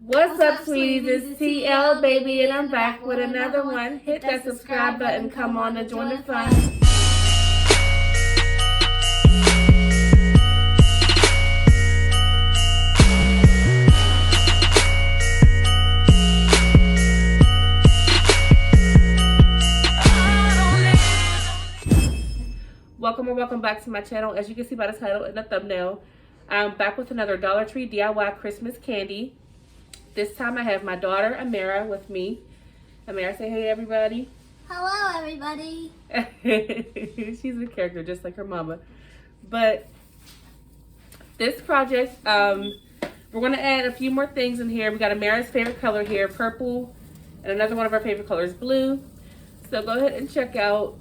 What's up, sweeties? It's TeeElle, baby, and I'm back with another one. Hit that subscribe button. Come on and join the fun. Welcome or welcome back to my channel. As you can see by the title and the thumbnail, I'm back with another Dollar Tree DIY Christmas candy. This time I have my daughter, Amira, with me. Amira, say hey, everybody. Hello, everybody. She's a character just like her mama. But this project, we're going to add a few more things in here. We got Amira's favorite color here, purple, and another one of our favorite colors, blue. So go ahead and check out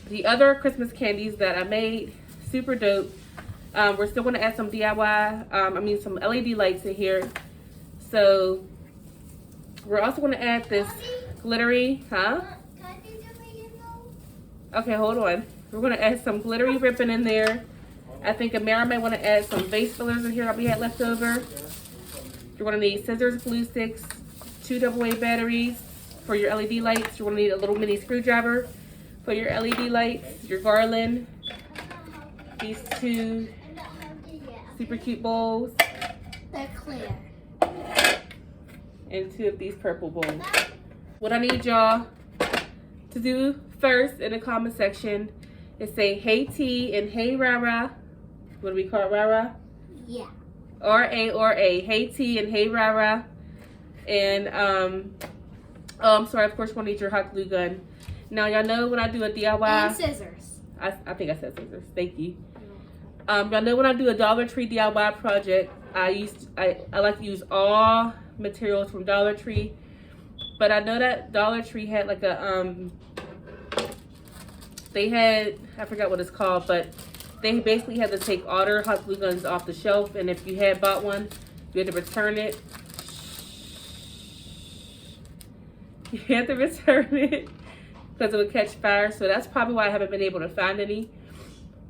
the other Christmas candies that I made. Super dope. We're still going to add some DIY, some LED lights in here. So we're also going to add this glittery, Okay, hold on. We're going to add some glittery ribbon in there. I think Amira may want to add some vase fillers in here that we had left over. You're going to need scissors, glue sticks, 2 AA batteries for your LED lights. You're going to need a little mini screwdriver for your LED lights, your garland, these 2 super cute bowls. They're clear. And 2 of these purple bowls. What I need y'all to do first in the comment section is say hey T and hey Rara. What do we call it, Rara? Yeah. R-A. Hey T and hey Rara. And I'm sorry, of course we'll need your hot glue gun. Now y'all know when I do a DIY. And scissors. I think I said scissors. Thank you. Y'all know when I do a Dollar Tree DIY project, I like to use all materials from Dollar Tree, but I know that Dollar Tree had like a I forgot what it's called, but they basically had to take all their hot glue guns off the shelf, and if you had bought one, you had to return it. You had to return it because it would catch fire. So that's probably why I haven't been able to find any.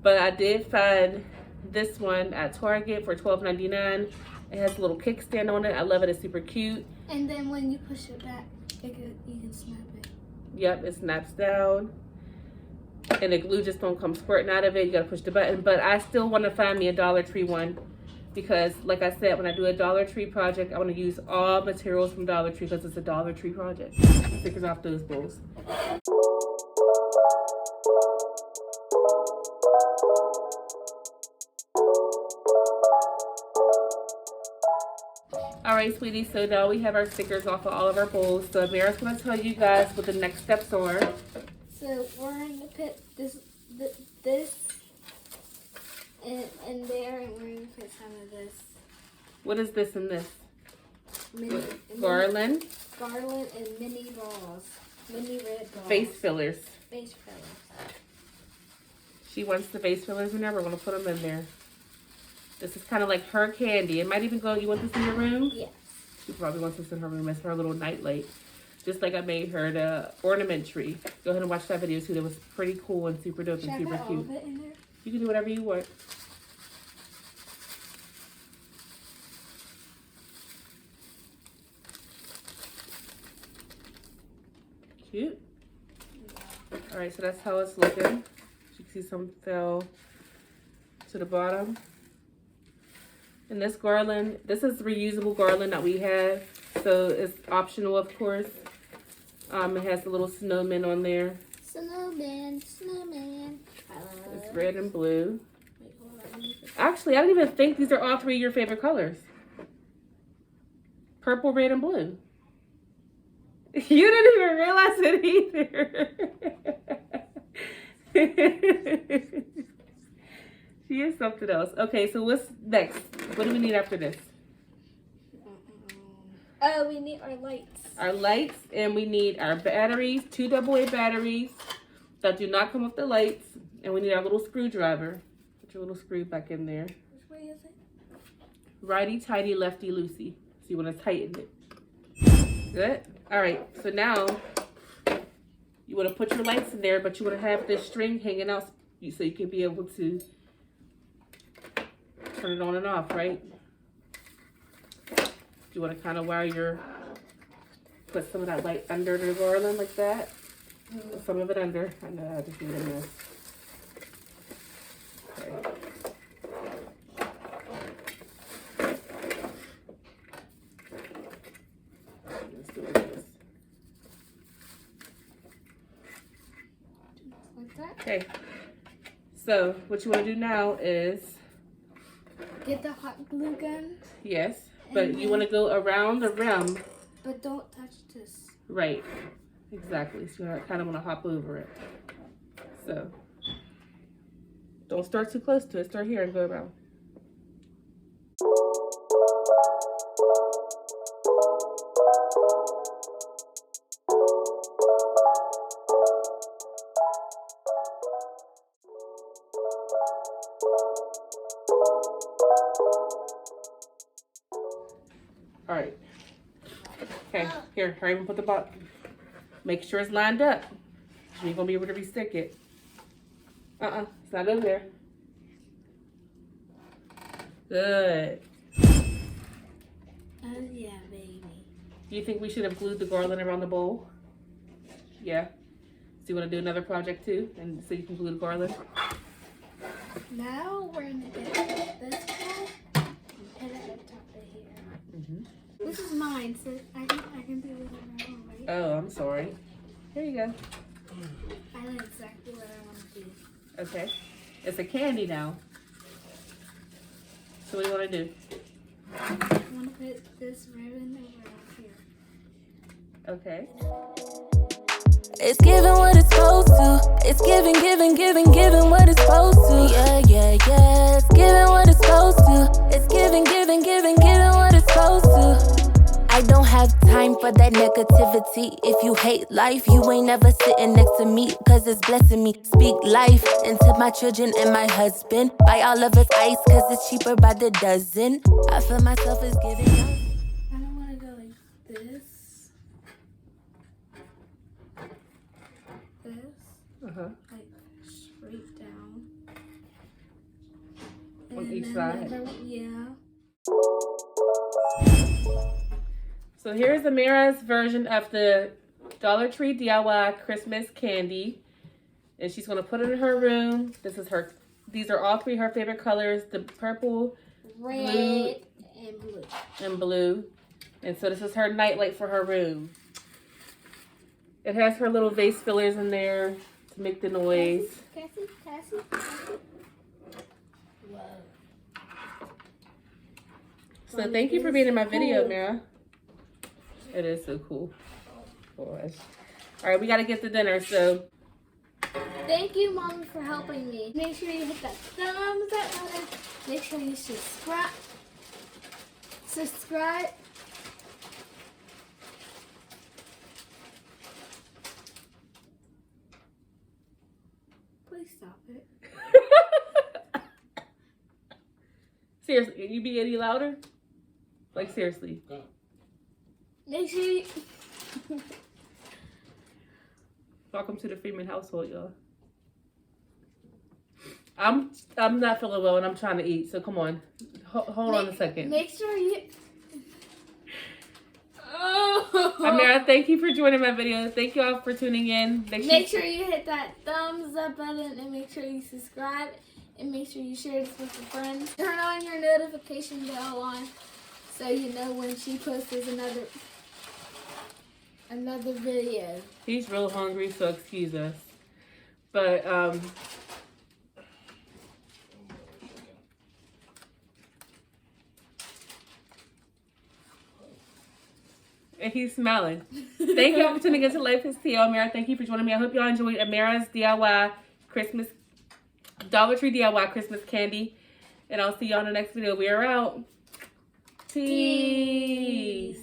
But I did find this one at Target for $12.99. It has a little kickstand on it. I love it. It's super cute. And then when you push it back, you can snap it. Yep, it snaps down. And the glue just don't come squirting out of it. You gotta push the button. But I still want to find me a Dollar Tree one because, like I said, when I do a Dollar Tree project, I want to use all materials from Dollar Tree because it's a Dollar Tree project. Stickers off those bowls. Alright, sweeties, so now we have our stickers off of all of our bowls. So Amira's going to tell you guys what the next steps are. So we're going to put this and there, and we're going to put some of this. What is this and this? Garland. Garland and mini balls. Mini red balls. Vase fillers. Vase fillers. She wants the vase fillers in there. We're going to put them in there. This is kind of like her candy. It might even go, you want this in your room? Yes. She probably wants this in her room as her little night light. Just like I made her the ornament tree. Go ahead and watch that video too. That was pretty cool and super dope and super cute. All of it in there? You can do whatever you want. Cute. Alright, so that's how it's looking. You can see some fell to the bottom. And this garland, this is reusable garland that we have, so it's optional, of course. It has a little snowman on there. Snowman. It's red and blue. Actually, I don't even think these are all 3 of your favorite colors. Purple, red, and blue. You didn't even realize it either. She is something else. Okay, so what's next? What do we need after this? Oh, we need our lights. Our lights, and we need our batteries, 2 AA batteries that do not come with the lights. And we need our little screwdriver. Put your little screw back in there. Which way is it? Righty tighty, lefty loosey. So you want to tighten it. Good? All right, so now you want to put your lights in there, but you want to have this string hanging out so you can be able to turn it on and off, right? You want to kind of put some of that light under the garland like that. Put some of it under. I know I just made a mess. Okay. Let's do it like this. Like that. Okay. So what you want to do now is Get the hot glue gun. yes, but you want to go around the rim. But don't touch this. Right. Exactly. So you kind of want to hop over it. So don't start too close to it. Start here and go around. All right. Okay, here, hurry and put the box. Make sure it's lined up. You ain't gonna be able to restick it. It's not over there. Good. Oh yeah, baby. Do you think we should have glued the garland around the bowl? Yeah. So you wanna do another project too? And so you can glue the garland? Now we're gonna get this part and put it on top of here. Mm-hmm. This is mine, so I can do it on my own, right? Oh, I'm sorry. Here you go. I know exactly what I want to do. Okay. It's a candy now. So what do you want to do? I want to put this ribbon over here. Okay. It's giving what it's supposed to. It's giving what it's supposed to. Yeah, yeah, yeah. It's giving what it's supposed to. It's giving what it's supposed to. I don't have time for that negativity. If you hate life, you ain't never sitting next to me, cause it's blessing me. Speak life into my children and my husband. Buy all of his ice cause it's cheaper by the dozen. I feel myself is giving up. I don't want to go like this. Uh-huh. Like straight down. On And each then side? the other- yeah. So here's Amira's version of the Dollar Tree DIY Christmas candy. And she's gonna put it in her room. These are all three her favorite colors, the purple, Red blue, and blue. and blue. And so this is her nightlight for her room. It has her little vase fillers in there to make the noise. Cassie. Whoa. So thank you for being in my video, Amira. It is so cool. Gosh. All right, we got to get to dinner, so. Thank you, Mommy, for helping me. Make sure you hit that thumbs up button. Make sure you subscribe. Please stop it. Seriously, can you be any louder? Like, seriously. Make sure you... Welcome to the Freeman household, y'all. I'm not feeling well and I'm trying to eat, so come on. Hold on a second. Make sure you... Amira, thank you for joining my video. Thank you all for tuning in. Make sure you hit that thumbs up button and make sure you subscribe and make sure you share this with your friends. Turn on your notification bell on so you know when she posts another video. He's real hungry, so excuse us. But and he's smiling. Thank you all for tuning into Life is TeeElle. Amira, thank you for joining me. I hope y'all enjoyed Amira's DIY Christmas, Dollar Tree DIY Christmas candy. And I'll see y'all in the next video. We are out. Peace.